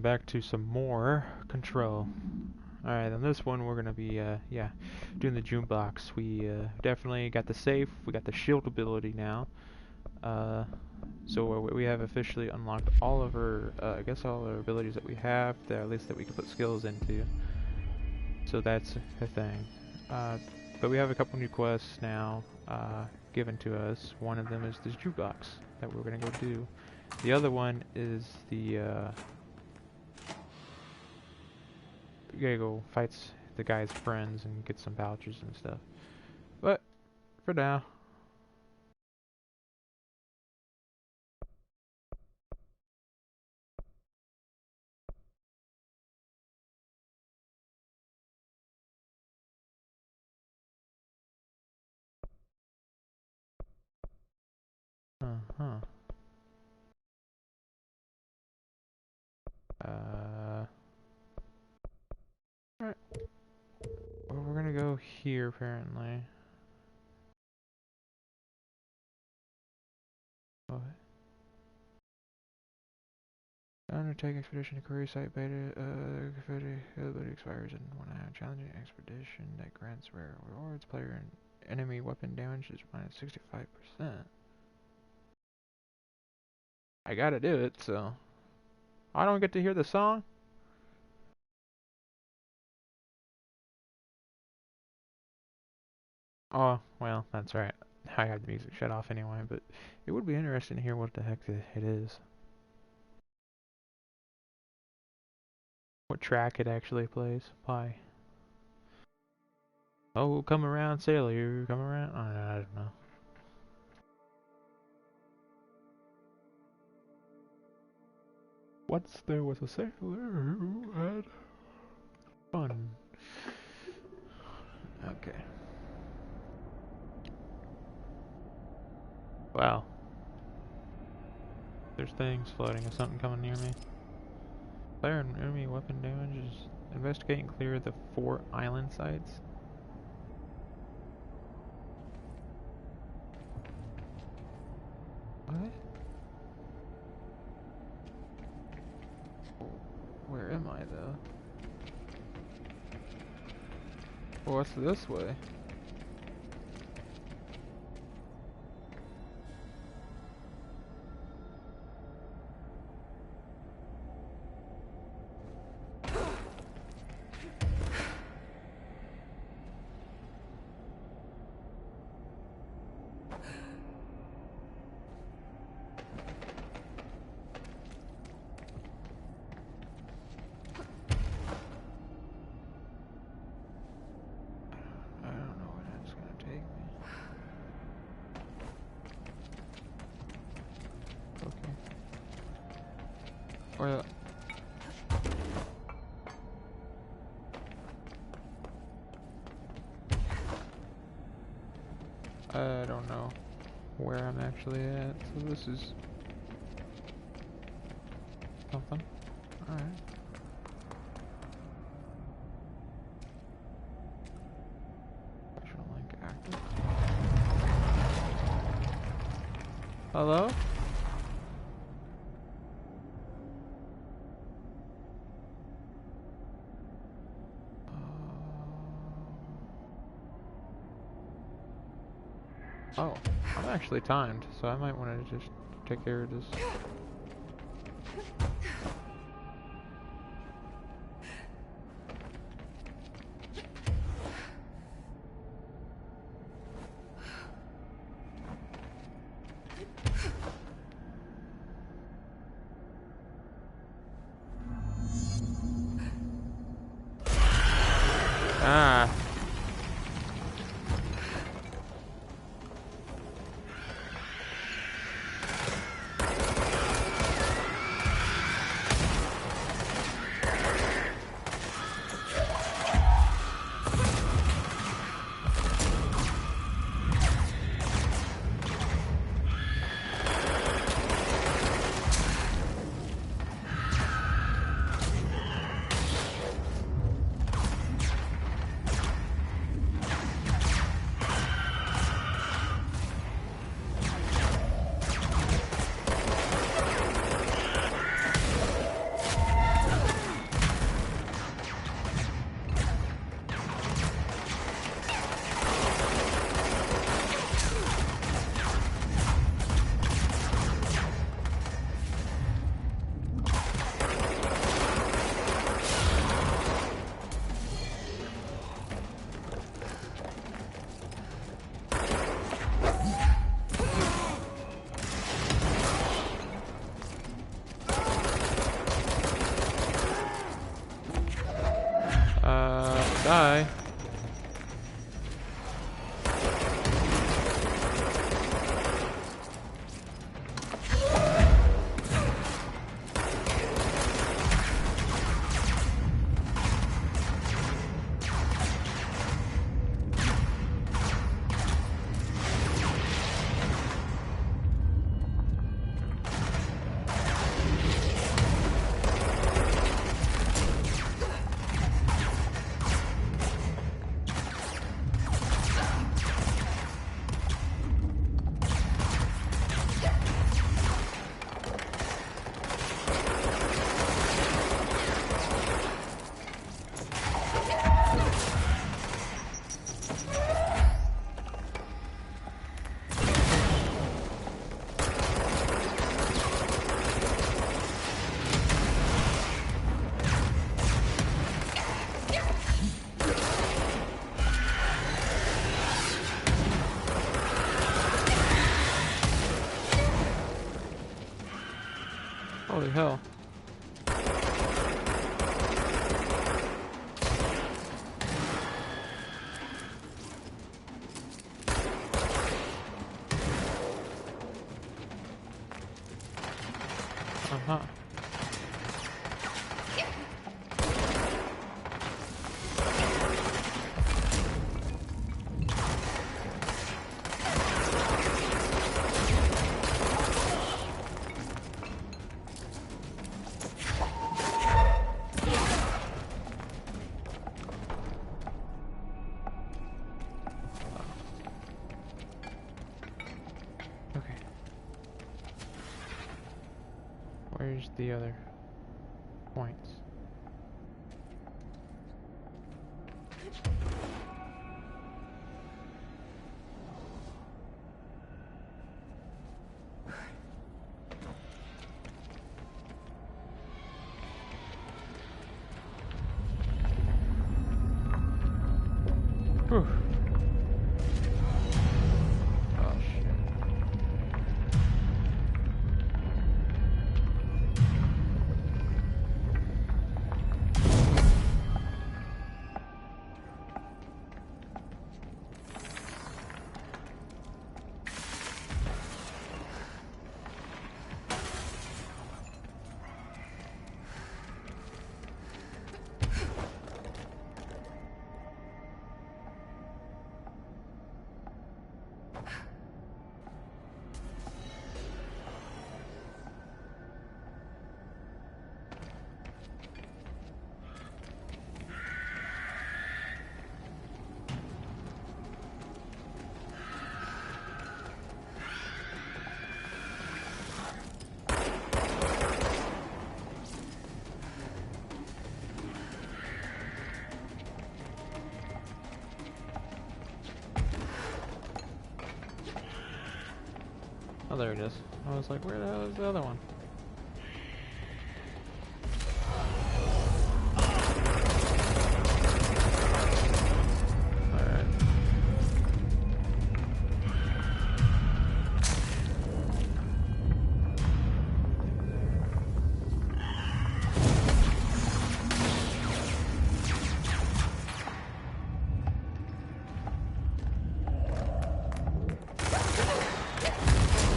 Back to some more Control. Alright, on this one we're gonna be, yeah, doing the jukebox. We definitely got the safe, we got the shield ability now. So we have officially unlocked all of our, I guess all our abilities that we have, that at least that we can put skills into. So that's a thing. But we have a couple new quests now, given to us. One of them is this jukebox that we're gonna go do. The other one is the, you gotta go fight the guy's friends and get some vouchers and stuff. But, for now, uh-huh. Alright. Well, we're gonna go here, apparently. What? Undertake expedition to Korea site beta, ability expires in 1 hour. Challenging expedition that grants rare rewards. Player and enemy weapon damage is minus 65%. I gotta do it, so. I don't get to hear the song? Oh, well, that's right. I had the music shut off anyway, but it would be interesting to hear what the heck it is. What track it actually plays. Why? Oh, come around, sailor, come around. Oh, I don't know. Once there was a sailor who had fun. Okay. Wow. There's things floating. Is something coming near me? Player and enemy weapon damage is investigate and clear the 4 island sites. What? Where am I though? Well, what's this way? Or I don't know where I'm actually at, so this is something. Alright. Special link active. Hello? Oh, I'm actually timed, so I might want to just take care of this. Ah. Die. Holy hell. Uh-huh. Okay. Where's the other points? Whew. Oh shit. Oh, there it is. I was like, where the hell is the other one? Alright.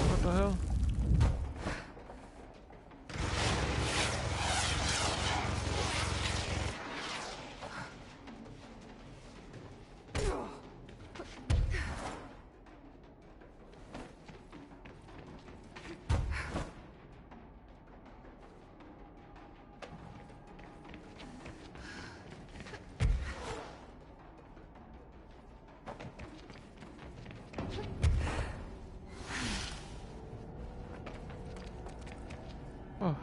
What the hell? Oh.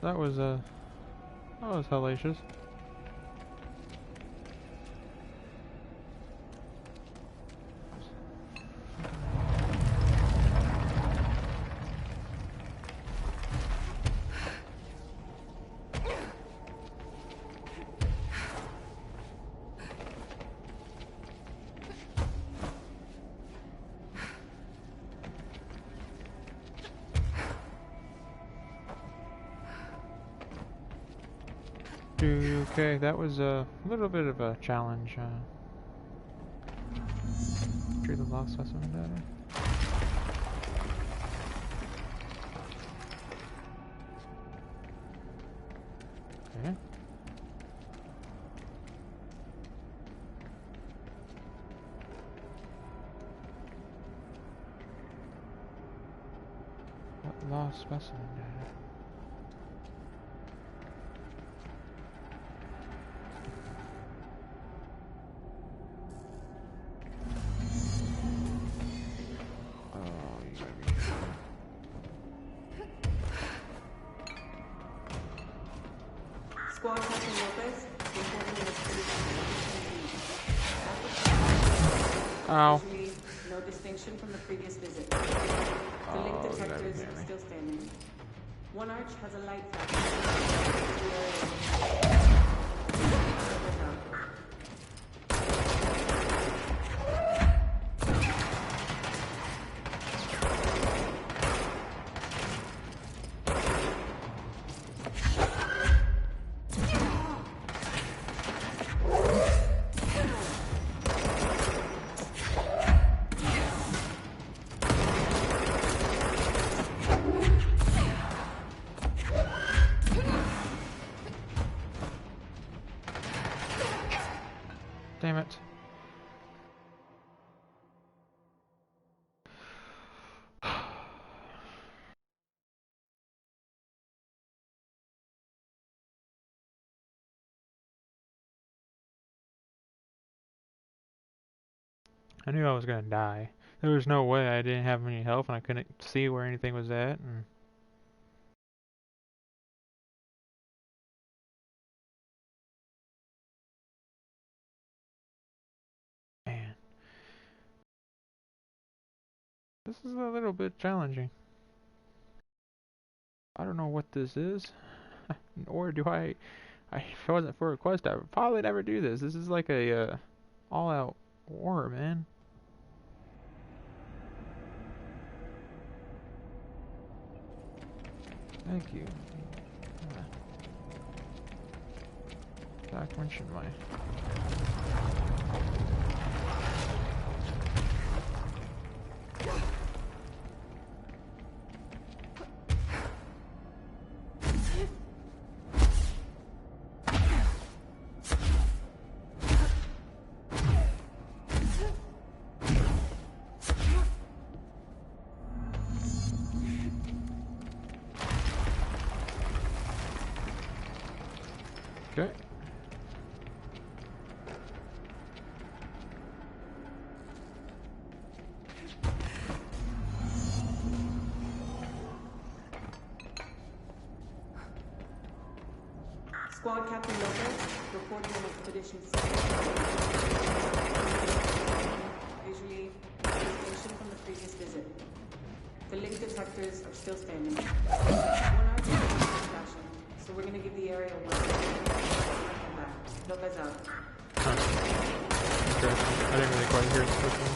That was hellacious. Okay, that was a little bit of a challenge. Treat the lost specimen data. Okay. What lost specimen data? Oh, you gotta be sure. Squad Captain Lopez, reporting an Ow. Usually, no distinction from the previous visit. The link detectors are still standing. One arch has a light Damn it. I knew I was gonna die. There was no way I didn't have any health and I couldn't see where anything was at. And man, this is a little bit challenging. I don't know what this is, nor do I. If it wasn't for a quest, I would probably never do this. This is like a all-out war, man. Thank you. Zach mentioned my. Okay. Squad Captain Lopez, reporting an expedition. Visually, no distinction from the previous visit. The link detectors are still standing. One arch is flashing, so we're gonna give the area one. Come back. Lopez out. Okay. I didn't really quite hear the first one.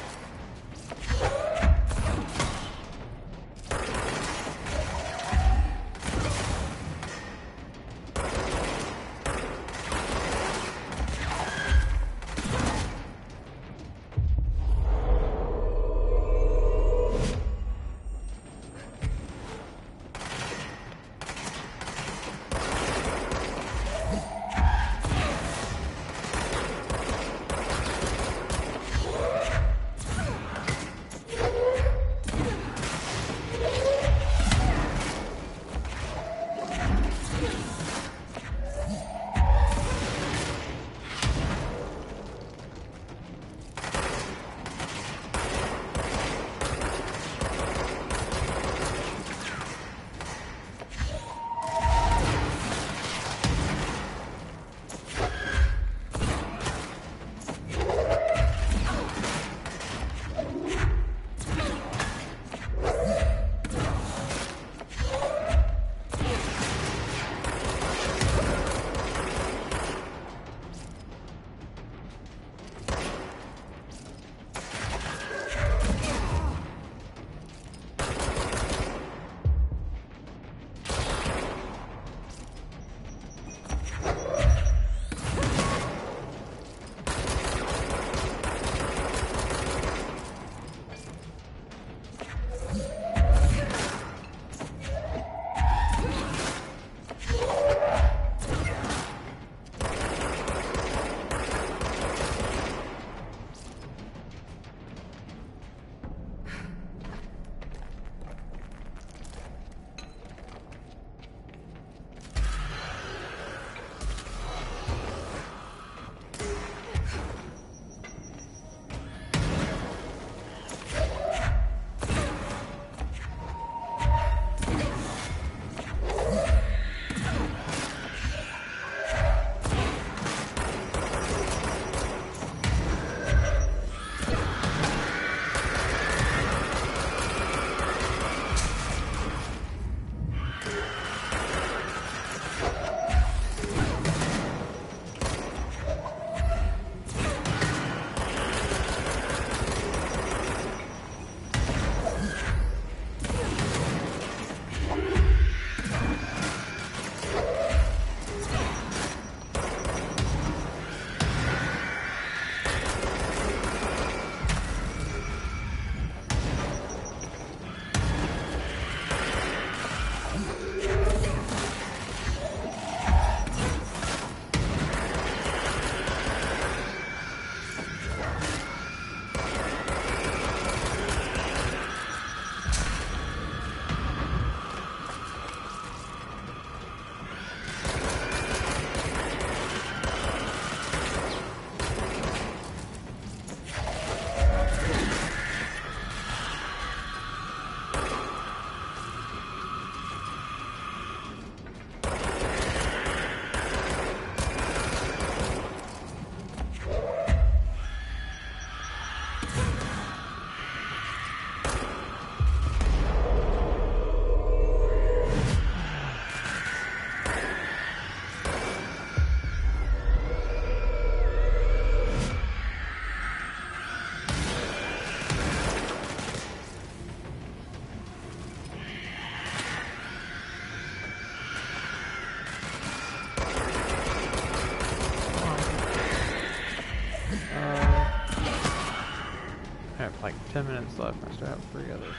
like 10 minutes left. I still have 3 others.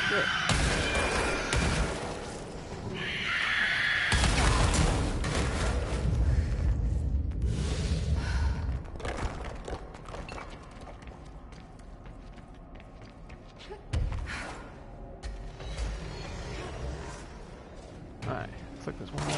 Shit. Alright, looks like there's one more.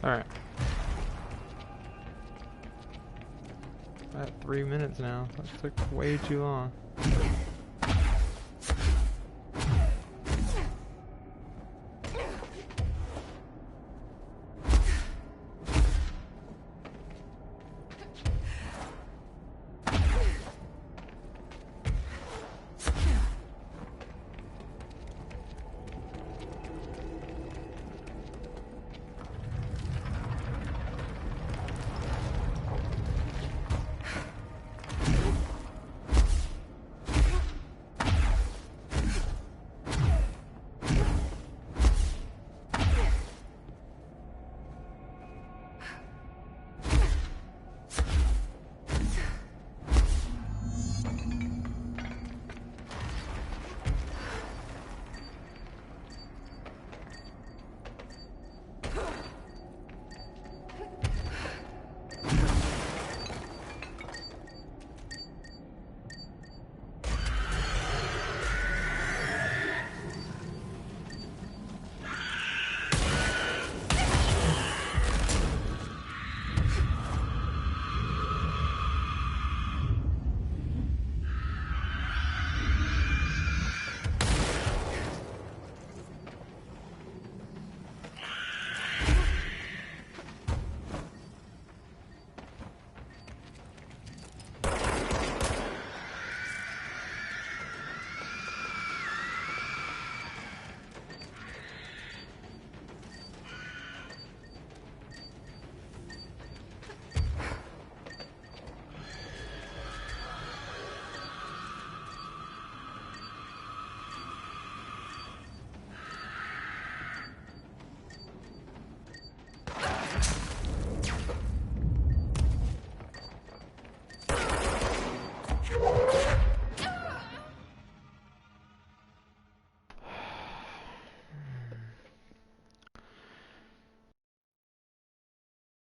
Alright. At 3 minutes now. That took way too long.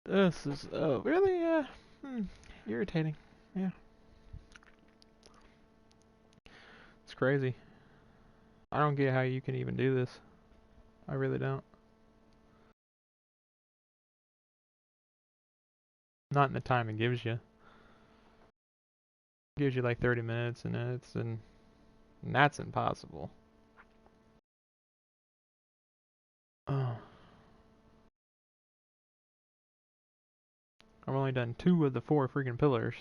This is, oh, really? Irritating. Yeah. It's crazy. I don't get how you can even do this. I really don't. Not in the time it gives you. It gives you like 30 minutes and that's impossible. Oh. I've only done 2 of the 4 freaking pillars.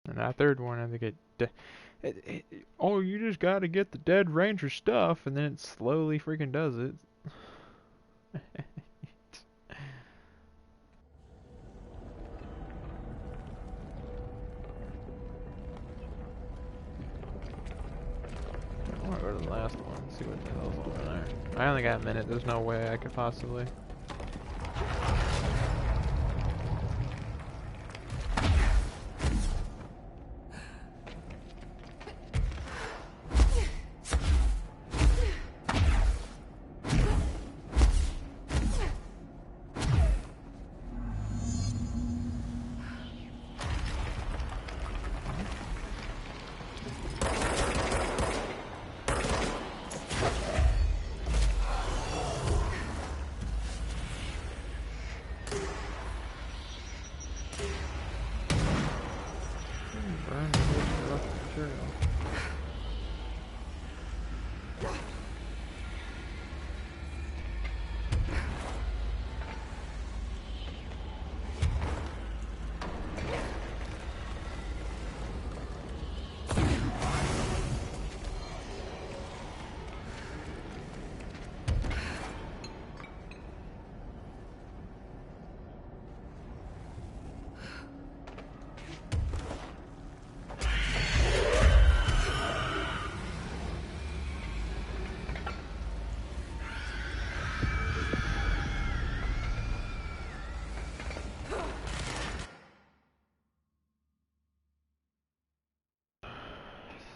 And that third one, I think oh, you just gotta get the dead ranger stuff, and then it slowly freaking does it. I wanna go to the last one and see what the hell's over there. I only got a minute, there's no way I could possibly. Burn the rough material.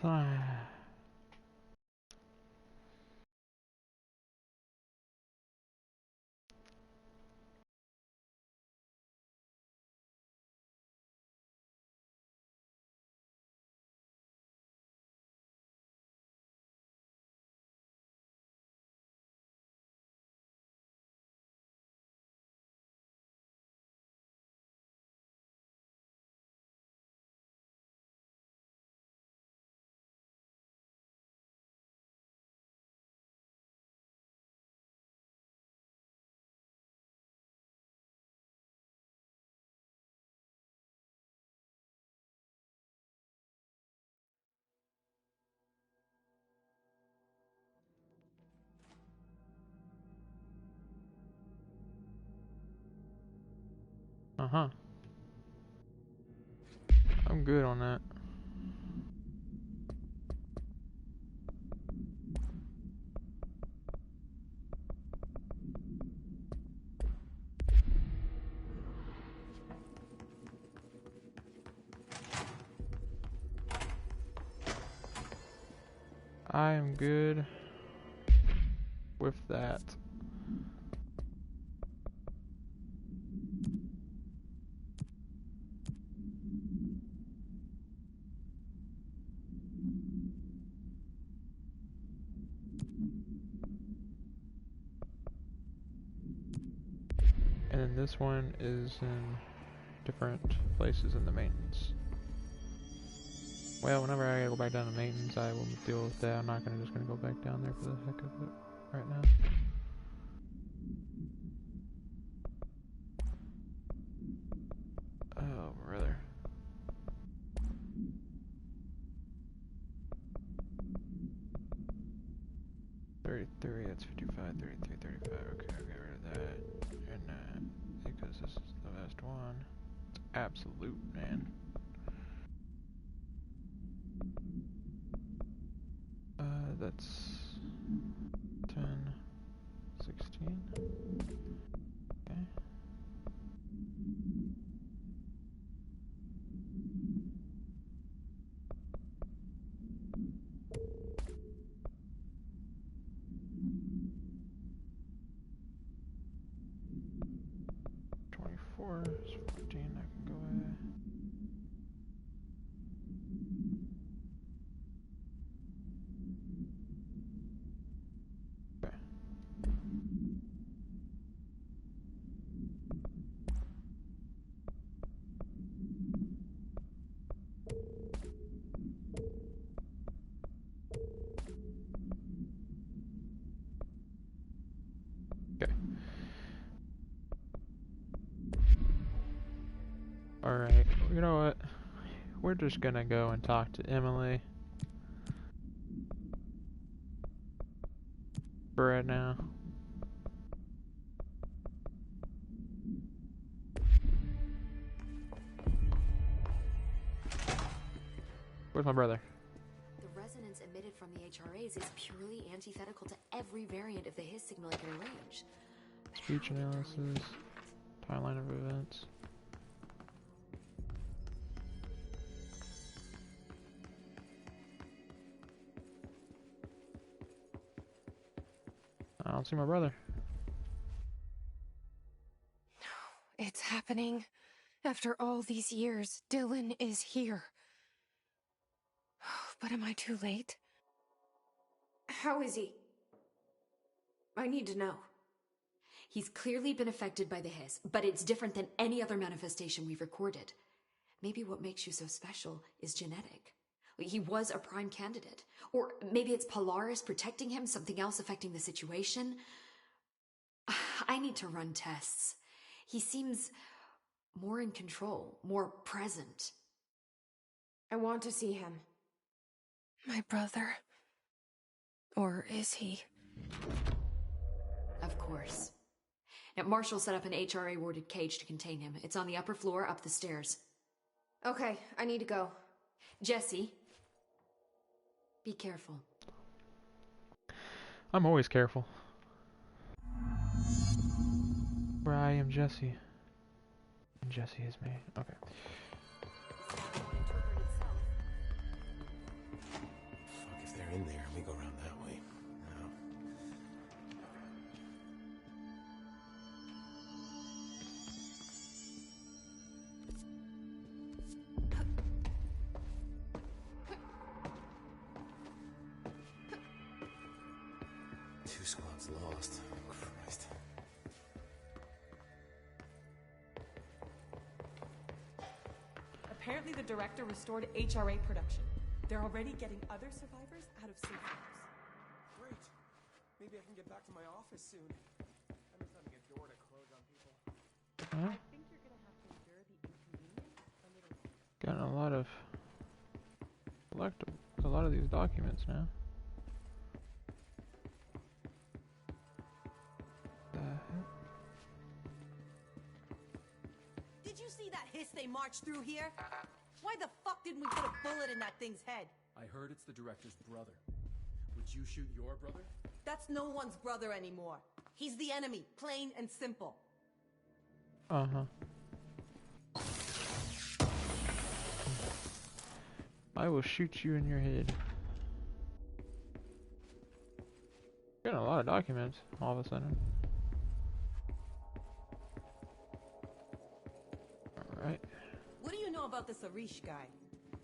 Fine. Uh-huh. I'm good on that. I am good with that. And then this one is in different places in the maintenance. Well, whenever I go back down to maintenance, I will deal with that. I'm not just gonna go back down there for the heck of it right now. Oh, brother. That's 55, 33, 35. Okay, I'll get rid of that. And because this is the best one. It's absolute, man. That's 10, 16. Okay. Four is 14, I can go away. Okay. Okay. Alright, you know what? We're just gonna go and talk to Emily for right now. Where's my brother? The resonance emitted from the HRAs is purely antithetical to every variant of the His signal it can arrange. Speech analysis, timeline of events. I don't see my brother. It's happening. After all these years, Dylan is here. But am I too late? How is he? I need to know. He's clearly been affected by the Hiss, but it's different than any other manifestation we've recorded. Maybe what makes you so special is genetic. He was a prime candidate. Or maybe it's Polaris protecting him, something else affecting the situation. I need to run tests. He seems more in control, more present. I want to see him. My brother? Or is he? Of course. Now, Marshall set up an HRA-warded cage to contain him. It's on the upper floor, up the stairs. Okay, I need to go. Jesse, be careful. I'm always careful. Where I am Jesse. And Jesse is me. Okay. Fuck, if they're in there, we go around that way. No. Two squads lost. Christ. Apparently the director restored HRA production. They're already getting other survivors out of safe rooms. Great. Maybe I can get back to my office soon. I'm just having a door to close on people. Huh? I think you're gonna have to endure the inconvenience a little longer. Got a lot of these documents now. The heck? Did you they marched through here? Why the fuck didn't we put a bullet in that thing's head? I heard it's the director's brother. Would you shoot your brother? That's no one's brother anymore. He's the enemy, plain and simple. Uh-huh. I will shoot you in your head. Getting a lot of documents all of a sudden. Alright. What do you know about this Arish guy?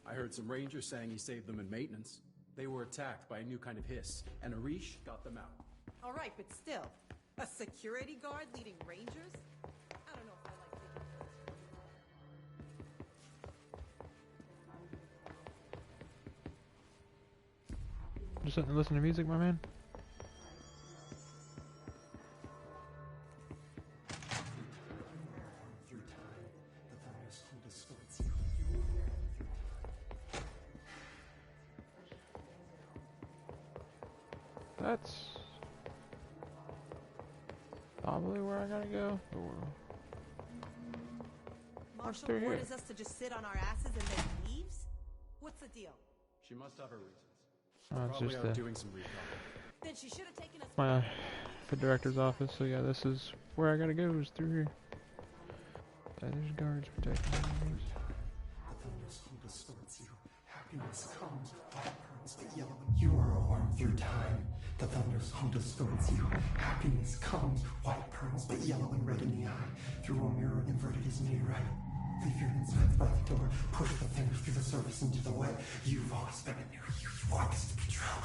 I heard some rangers saying he saved them in maintenance. They were attacked by a new kind of hiss, and Arish got them out. All right, but still, a security guard leading rangers? I don't know if I like taking Just sitting and listen to music, my man. That's probably where I gotta go. Marshall through here. orders us to just sit on our asses and then leaves? What's the deal? She must have her reasons. Oh, it's Probably just out the doing some recon. Then she should have taken us. the director's office. So yeah, this is where I gotta go. Is through here. There's guards protecting me. The thunder's home distorts you. Happiness comes, white pearls but yellow. You are a worm through time. The thunder's home distorts you. Happiness comes, white pearls but yellow and red in the eye. Through a mirror inverted is made right. Leave your insides by the door. Push the fingers through the surface into the wet. You've always been a new you. You want this to be true.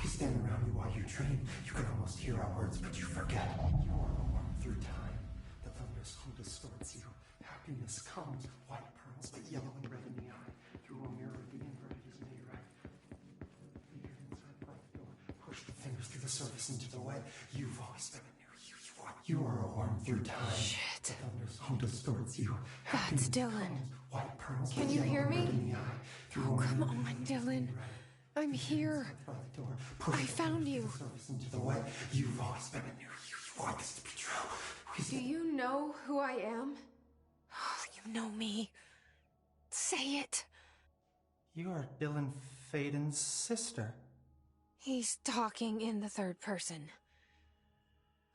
We stand around you while you dream. You can almost hear our words, but you forget. You are a worm through time. The thunder's home distorts you. Happiness comes, white pearls but yellow and red in the eye. Through a mirror the inverted is made right. Leave your inside by the door. Push the fingers through the surface into the wet. You've always been a new you. You are a worm through time. Shit. The thunder's home distorts you. That's Dylan. White pearls Can but you yellow hear and red me? in the eye. Through a Come mirror on, the inverted is Dylan. made right. I'm here. By the door. Push I the found fingers you. through the surface into the wet. You've always been a new you. You want this to be true. We Do you know who I am? You know me. Say it. You are Dylan Faden's sister. He's talking in the third person.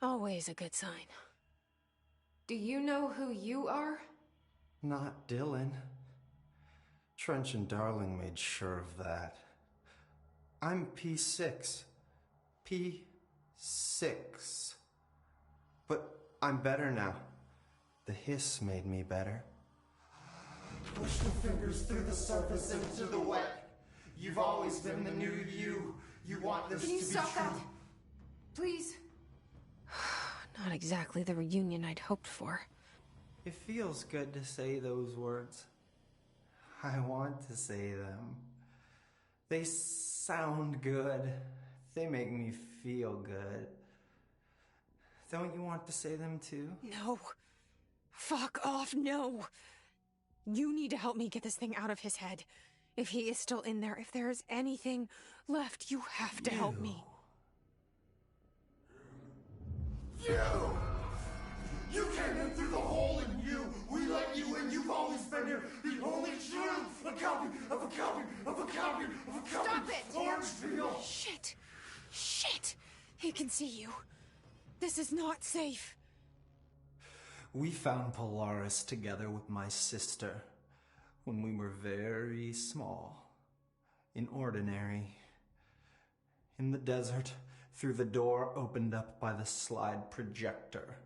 Always a good sign. Do you know who you are? Not Dylan. Trench and Darling made sure of that. I'm P6. P6. But I'm better now. The hiss made me better. Push the fingers through the surface into the wet. You've always been the new you. You want this Can you to be stop true. that? Please? Not exactly the reunion I'd hoped for. It feels good to say those words. I want to say them. They sound good. They make me feel good. Don't you want to say them too? No. Fuck off, no. You need to help me get this thing out of his head. If he is still in there, if there is anything left, you have to help me. You came in through the hole in you. We let you in. You've always been here. The only true. A copy of a copy of a copy of a copy. Stop it! Orange peel. Shit. Shit. He can see you. This is not safe. We found Polaris together with my sister when we were very small, in Ordinary, in the desert, through the door opened up by the slide projector.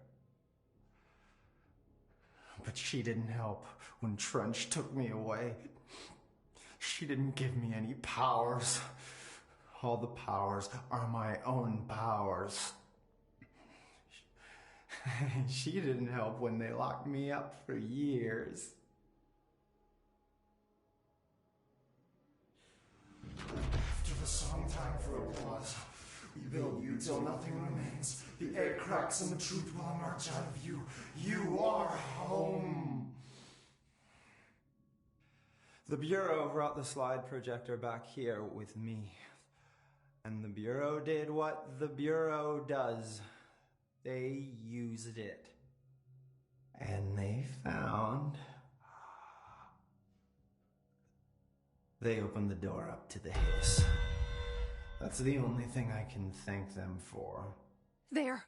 But she didn't help when Trench took me away. She didn't give me any powers. All the powers are my own powers. She didn't help when they locked me up for years. After the song time for applause, we build you till nothing remains. The air cracks and the truth will emerge out of you. You are home. The Bureau brought the slide projector back here with me. And the Bureau did what the Bureau does. They used it. And they found They opened the door up to the hiss. That's the only thing I can thank them for. There.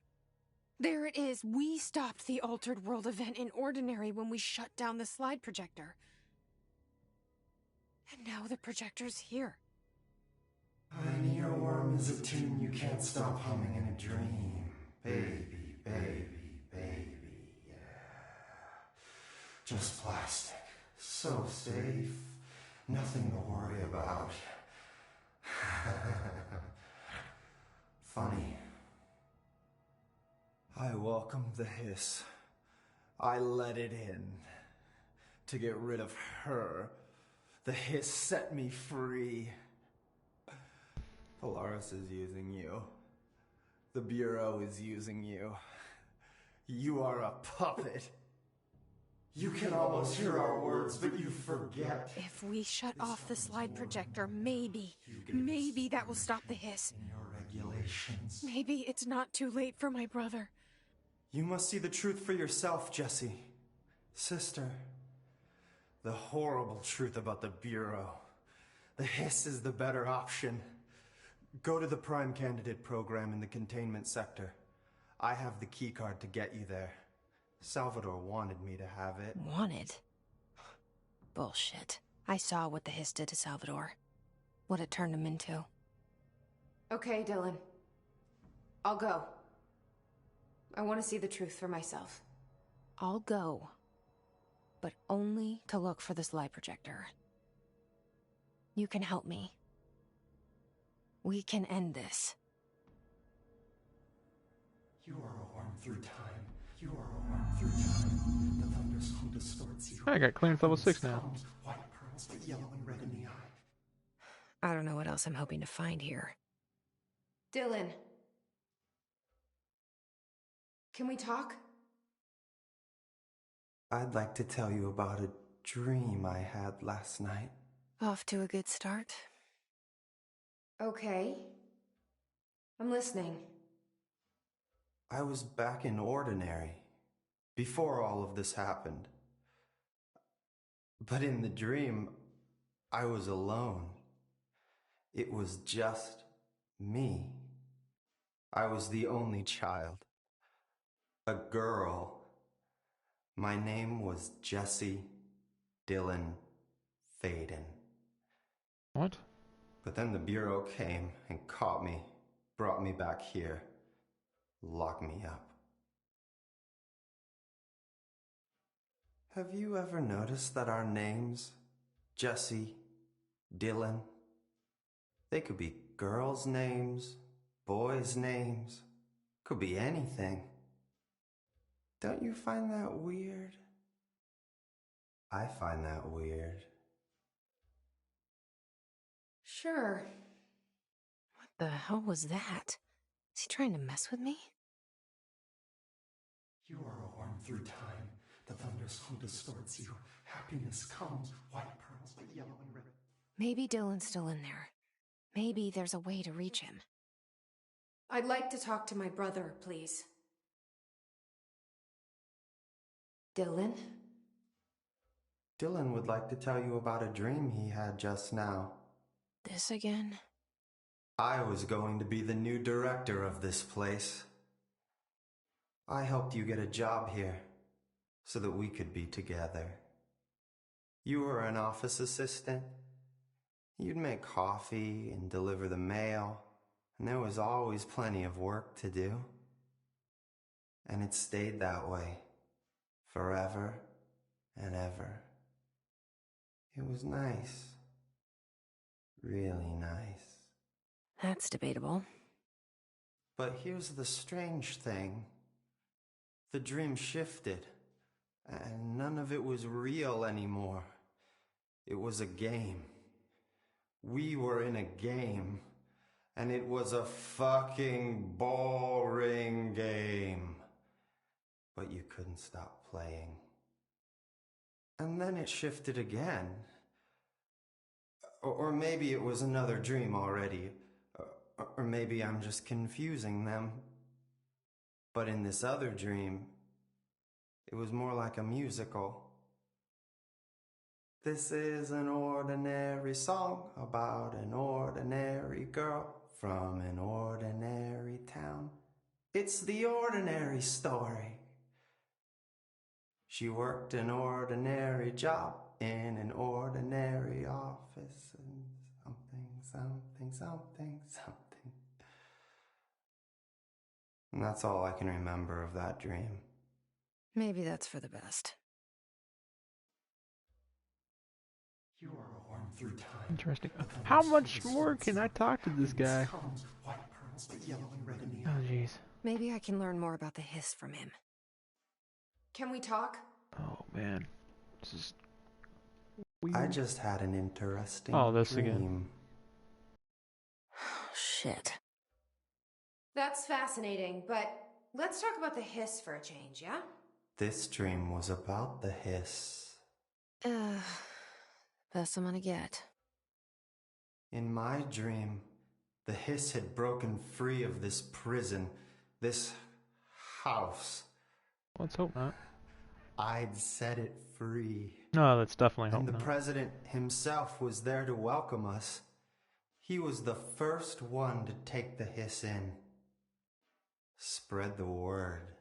There it is. We stopped the Altered World event in Ordinary when we shut down the slide projector. And now the projector's here. An earworm is a tune you can't stop humming in a dream. Baby, baby, baby, yeah. Just plastic. So safe. Nothing to worry about. Funny. I welcomed the hiss. I let it in. To get rid of her. The hiss set me free. Polaris is using you. The Bureau is using you. You are a puppet. You can almost hear our words, but you forget. If we shut off the slide projector, maybe that will stop the hiss. In your regulations. Maybe it's not too late for my brother. You must see the truth for yourself, Jessie. Sister. The horrible truth about the Bureau. The hiss is the better option. Go to the Prime Candidate program in the containment sector. I have the keycard to get you there. Salvador wanted me to have it. Wanted? Bullshit. I saw what the hiss did to Salvador. What it turned him into. Okay, Dylan. I'll go. I want to see the truth for myself. I'll go. But only to look for the slide projector. You can help me. We can end this. You are a worm through time. You are a worm through time. The thunder's home distorts you. I got clearance level 6 now. Comes, white pearls, but yellow and red in the eye. I don't know what else I'm hoping to find here. Dylan. Can we talk? I'd like to tell you about a dream I had last night. Off to a good start. Okay. I'm listening. I was back in Ordinary, before all of this happened. But in the dream, I was alone. It was just me. I was the only child. A girl. My name was Jessie Dylan Faden. What? But then the Bureau came and caught me, brought me back here, locked me up. Have you ever noticed that our names, Jessie, Dylan, they could be girls' names, boys' names, could be anything. Don't you find that weird? I find that weird. Sure. What the hell was that? Is he trying to mess with me? You are a worm through time. The thunder's home distorts you. Happiness comes, white pearls, but yellow and red. Maybe Dylan's still in there. Maybe there's a way to reach him. I'd like to talk to my brother, please. Dylan? Dylan would like to tell you about a dream he had just now. This again? I was going to be the new director of this place. I helped you get a job here, so that we could be together. You were an office assistant. You'd make coffee and deliver the mail, and there was always plenty of work to do. And it stayed that way, forever and ever. It was nice. Really nice. That's debatable. But here's the strange thing. The dream shifted, and none of it was real anymore. It was a game. We were in a game, and it was a fucking boring game. But you couldn't stop playing. And then it shifted again. Or maybe it was another dream already. Or maybe I'm just confusing them. But in this other dream, it was more like a musical. This is an ordinary song about an ordinary girl from an ordinary town. It's the ordinary story. She worked an ordinary job in an ordinary office and something. And that's all I can remember of that dream. Maybe that's for the best. You are worn through time. Interesting. How much more can I talk to this guy? Comes white pearls, but yellow and red in the Oh, jeez. Maybe I can learn more about the hiss from him. Can we talk? Oh, man. This is weird. I just had an interesting this dream. again. Shit. That's fascinating, but let's talk about the hiss for a change, yeah? This dream was about the hiss. Best I'm gonna get. In my dream, the hiss had broken free of this prison, this house. Let's hope not. I'd set it free. No, let's definitely hope And the not. president himself was there to welcome us. He was the first one to take the hiss in. Spread the word.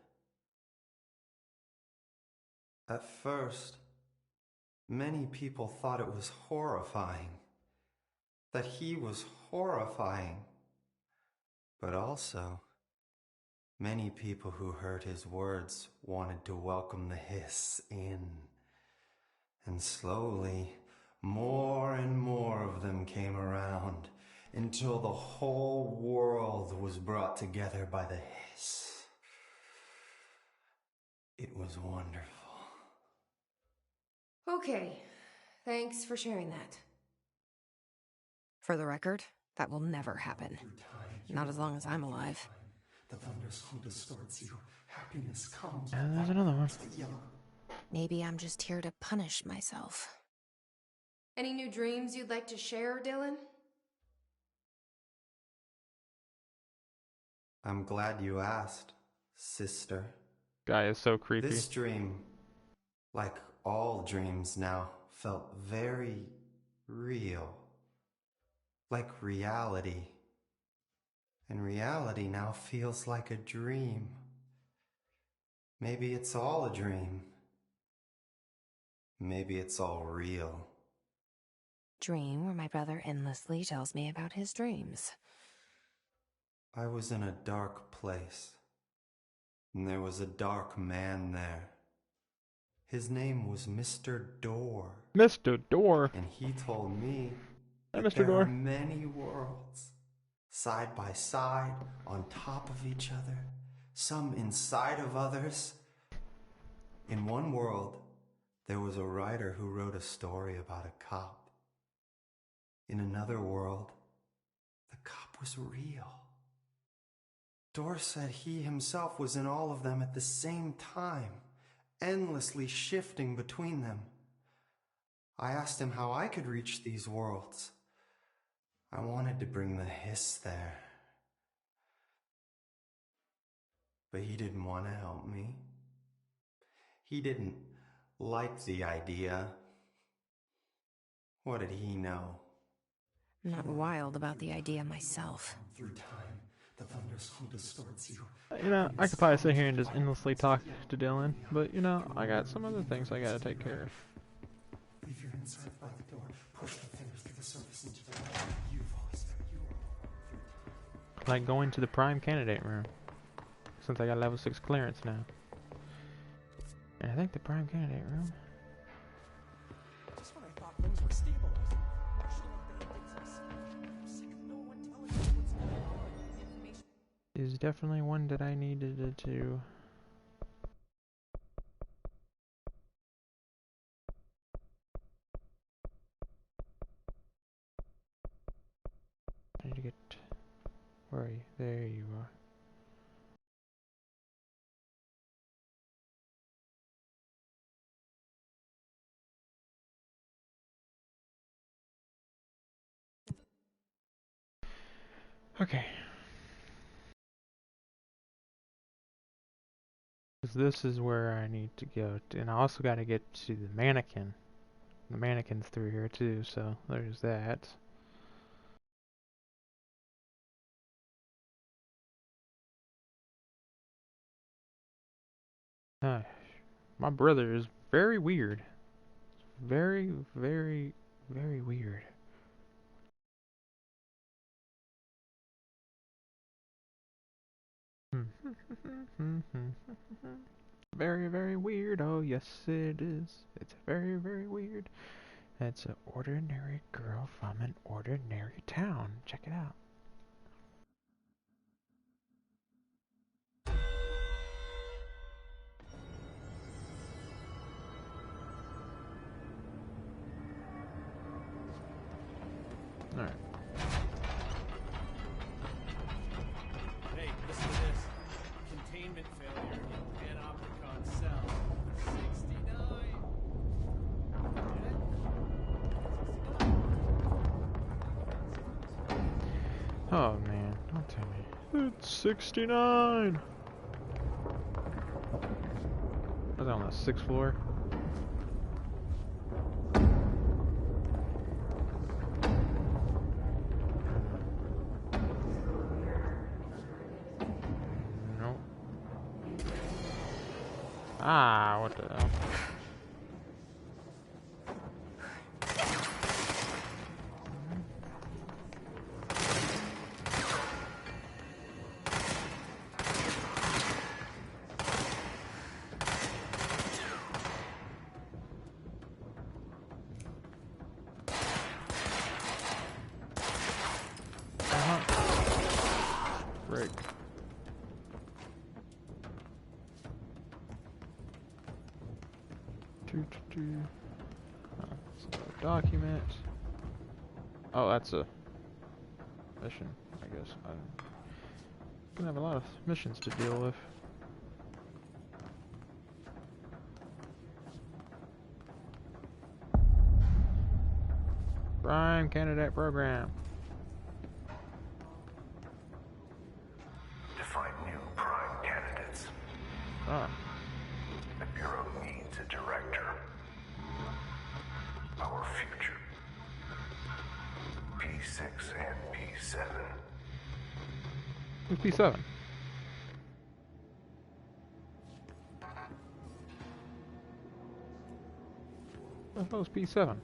At first, many people thought it was horrifying. That he was horrifying. But also, many people who heard his words wanted to welcome the hiss in. And slowly, more and more of them came around until the whole world was brought together by the hiss. It was wonderful. Okay. Thanks for sharing that. For the record, that will never happen. Not as long as I'm alive. The thunderstorm distorts you. Happiness comes. And there's another one. But yellow. Maybe I'm just here to punish myself. Any new dreams you'd like to share, Dylan? I'm glad you asked, sister. Guy is so creepy. This dream, like all dreams now, felt very real. Like reality. And reality now feels like a dream. Maybe it's all a dream. Maybe it's all real. Dream where my brother endlessly tells me about his dreams. I was in a dark place, and there was a dark man there. His name was Mr. Door. Mr. Door. And he told me Hi, that Mr. there Door. are many worlds, side by side, on top of each other, some inside of others. In one world, there was a writer who wrote a story about a cop. In another world, the cop was real. Door said he himself was in all of them at the same time, endlessly shifting between them. I asked him how I could reach these worlds. I wanted to bring the hiss there. But he didn't want to help me. He didn't like the idea. What did he know? I'm not wild about the idea myself. Through time, the thunderstorm distorts you. You know, I could probably sit here and just endlessly talk to Dylan, but you know, I got some other things I gotta take care of. Leave your inside by the door. Push the fingers through the surface into the light. You've always been. You are. Like going to the prime candidate room. Since I got level 6 clearance now. And I think the prime candidate room Just when I thought things were stabilizing, Marshall abandons us. I'm sick of no one telling me what's going on. Information. is definitely one that I needed to. I need to get. Where are you? There you are. Okay. 'Cause this is where I need to go. And I also got to get to the mannequin. the mannequins through here too, so there's that. Uh, my brother is very weird. Very, very, very weird. Very, very weird. Oh, yes, it is. It's very, very weird. It's an ordinary girl from an ordinary town. Check it out. Alright. Hey, listen to this. Containment failure in Panopticon cell 69. Oh man, don't tell me. It's 69! Was that on the 6th floor? Nope. Ah, what the hell? Break. So document. Oh, that's a mission, I guess. I'm gonna have a lot of missions to deal with. Prime candidate program. To find new prime candidates. Ah. The Bureau needs a director. Our future. P6 and P7. Who's P7? What the hell is P7?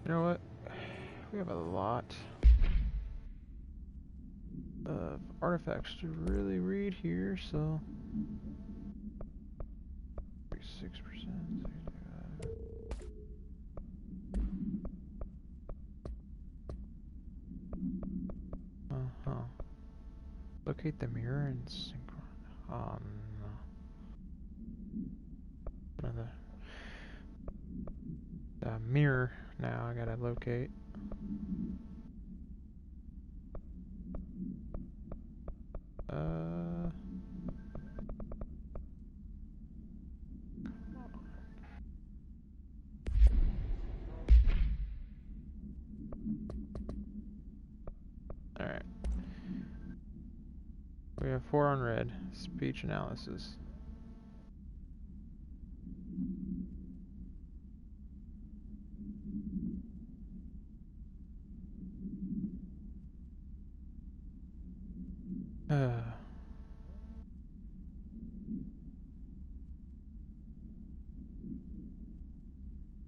You know what? We have a lot of artifacts to really read here, so 6%. Locate the mirror and synchron. No. The mirror now I gotta locate. Alright. We have 4 on red. Speech analysis.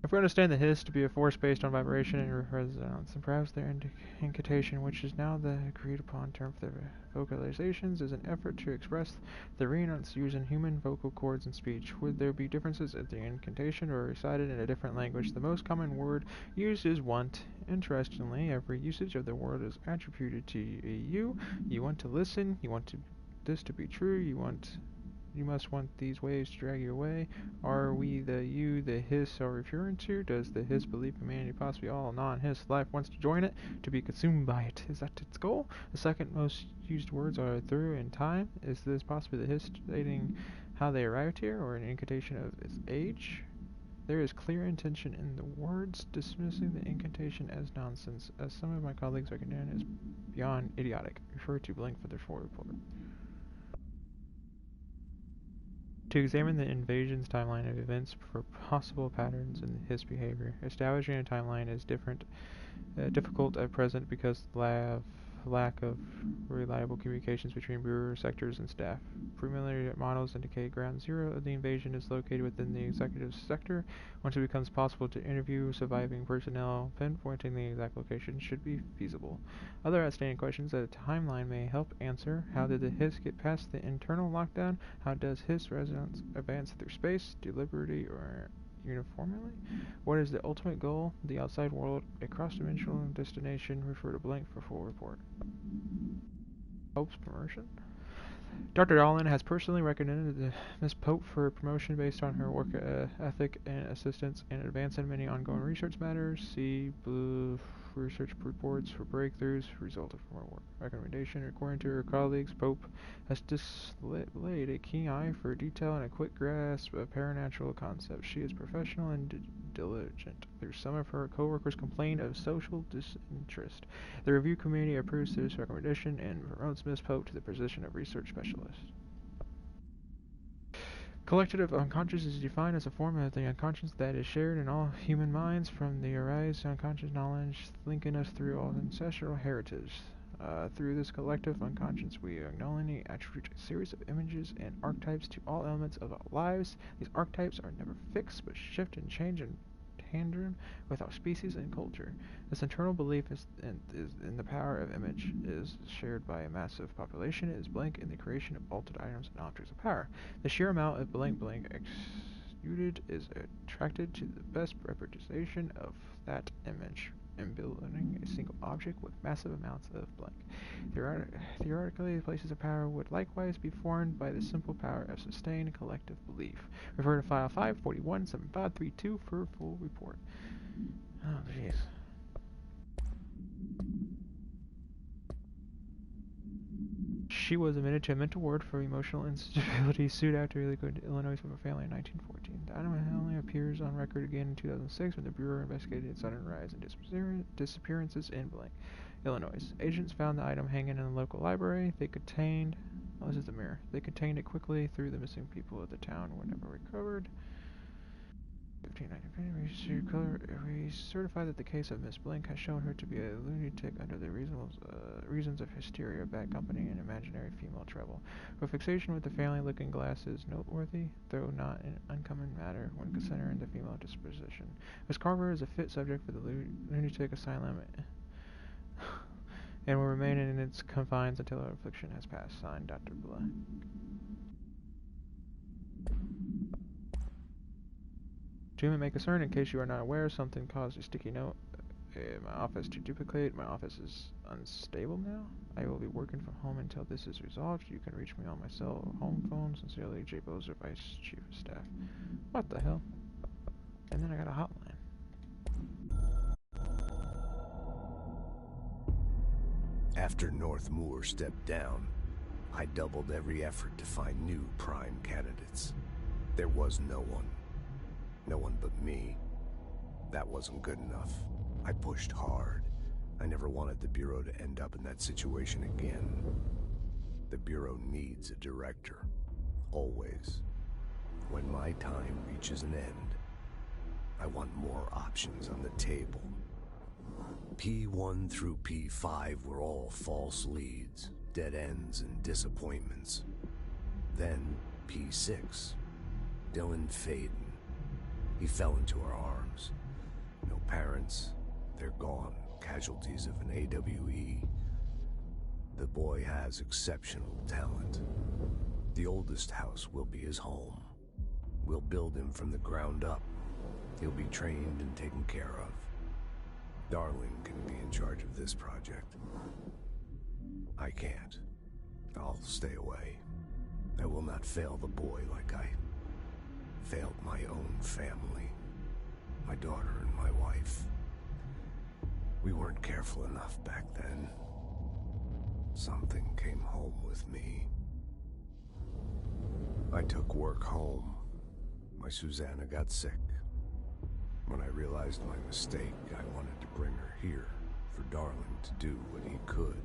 If we understand the hiss to be a force based on vibration and resonance, and perhaps their incantation, which is now the agreed upon term for their vocalizations, is an effort to express the resonance used in human vocal cords and speech. Would there be differences if the incantation were recited in a different language? The most common word used is want. Interestingly, every usage of the word is attributed to you. You want to listen. You want this to be true. You must want these waves to drag you away. Are we the you the hiss are referring to? Does the hiss believe humanity, possibly all non-hiss life, wants to join it, to be consumed by it? Is that its goal? The second most used words are through and time. Is this possibly the hiss stating how they arrived here, or an incantation of its age? There is clear intention in the words, dismissing the incantation as nonsense, as some of my colleagues recommend as beyond idiotic. Refer to Blink for their full report. To examine the invasion's timeline of events for possible patterns in his behavior. Establishing a timeline is difficult at present because of lack of reliable communications between Bureau sectors and staff. Preliminary models indicate ground zero of the invasion is located within the executive sector. Once it becomes possible to interview surviving personnel, pinpointing the exact location should be feasible. Other outstanding questions that a timeline may help answer: how did the Hiss get past the internal lockdown? How does Hiss resonance advance through space, deliberately or uniformly? What is the ultimate goal? The outside world, a cross-dimensional destination. Refer to blank for full report. Pope's promotion? Dr. Dolan has personally recommended Ms. Pope for promotion based on her work ethic and assistance and advance in many ongoing research matters. See blue research reports for breakthroughs resulting from her work. Recommendation: according to her colleagues, Pope has displayed a keen eye for detail and a quick grasp of paranatural concepts. She is professional and diligent. Some of her co-workers complained of social disinterest. The review committee approves this recommendation and promotes Ms. Pope to the position of research specialist. Collective unconscious is defined as a form of the unconscious that is shared in all human minds, from the arise to unconscious knowledge, linking us through all ancestral heritage. Through this collective unconscious, we unknowingly attribute a series of images and archetypes to all elements of our lives. These archetypes are never fixed, but shift and change in tandem with our species and culture. This internal belief in the power of image is shared by a massive population. It is blank in the creation of altered items and objects of power. The sheer amount of blank exuded is attracted to the best representation of that image in building a single object with massive amounts of blank. Theoretically, places of power would likewise be formed by the simple power of sustained collective belief. Refer to file 541-7532 for full report. Oh, jeez. She was admitted to a mental ward for emotional instability, sued after illegal to Illinois from a family in 1914. The item only appears on record again in 2006 when the Bureau investigated its sudden rise in disappearances in blank, Illinois. Agents found the item hanging in the local library. They contained... Oh, this is the mirror. They contained it quickly through the missing people of the town were never recovered. 1590, we certify that the case of Miss Blink has shown her to be a lunatic under the reasons of hysteria, bad company, and imaginary female trouble. Her fixation with the family looking glass is noteworthy, though not an uncommon matter when considering the female disposition. Miss Carver is a fit subject for the lunatic asylum and will remain in its confines until her affliction has passed. Signed, Dr. Black. To make concern, in case you are not aware, something caused a sticky note in my office to duplicate. My office is unstable now. I will be working from home until this is resolved. You can reach me on my cell or home phone. Sincerely, J. Bozer, Vice Chief of Staff. What the hell? And then I got a hotline. After North Moore stepped down, I doubled every effort to find new prime candidates. There was no one. No one but me. That wasn't good enough. I pushed hard. I never wanted the Bureau to end up in that situation again. The Bureau needs a director. Always. When my time reaches an end, I want more options on the table. P1 through P5 were all false leads, dead ends, and disappointments. Then P6. Dylan Faden. He fell into our arms. No parents. They're gone. Casualties of an AWE. The boy has exceptional talent. The oldest house will be his home. We'll build him from the ground up. He'll be trained and taken care of. Darling can be in charge of this project. I can't. I'll stay away. I will not fail the boy like I failed my own family, my daughter and my wife. We weren't careful enough back then. Something came home with me. I took work home. My Susanna got sick. When I realized my mistake, I wanted to bring her here for Darling to do what he could.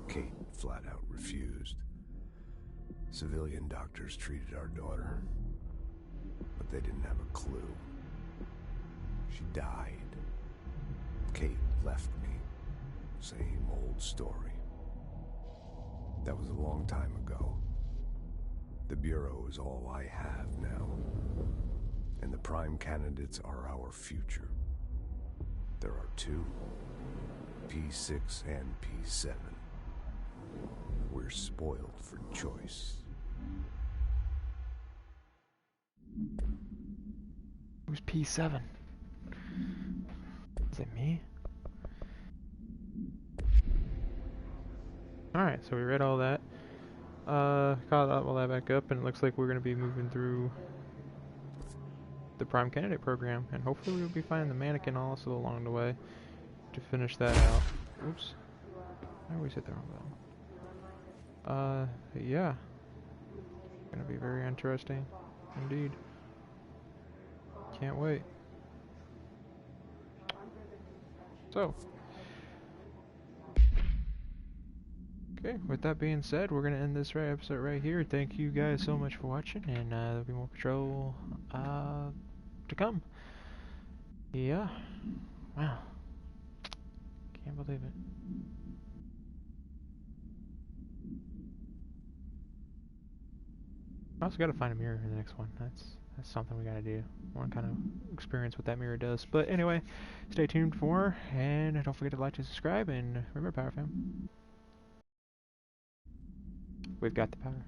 Kate flat out refused. Civilian doctors treated our daughter, but they didn't have a clue. She died. Kate left me. Same old story. That was a long time ago. The Bureau is all I have now. And the prime candidates are our future. There are two, P6 and P7. We're spoiled for choice. Who's P7? Is it me? Alright, so we read all that. Caught all that back up, and it looks like we're going to be moving through the Prime Candidate program, and hopefully we'll be finding the mannequin also along the way to finish that out. Oops. I always hit the wrong button. Yeah. Gonna be very interesting indeed. Can't wait. So, okay, with that being said, we're gonna end this episode right here. Thank you guys so much for watching, and there'll be more Patrol to come. Yeah. Wow. Can't believe it. I also gotta find a mirror in the next one. That's something we gotta do. I want to kind of experience what that mirror does. But anyway, stay tuned for more, and don't forget to like and subscribe, and remember, Power Fam, we've got the power.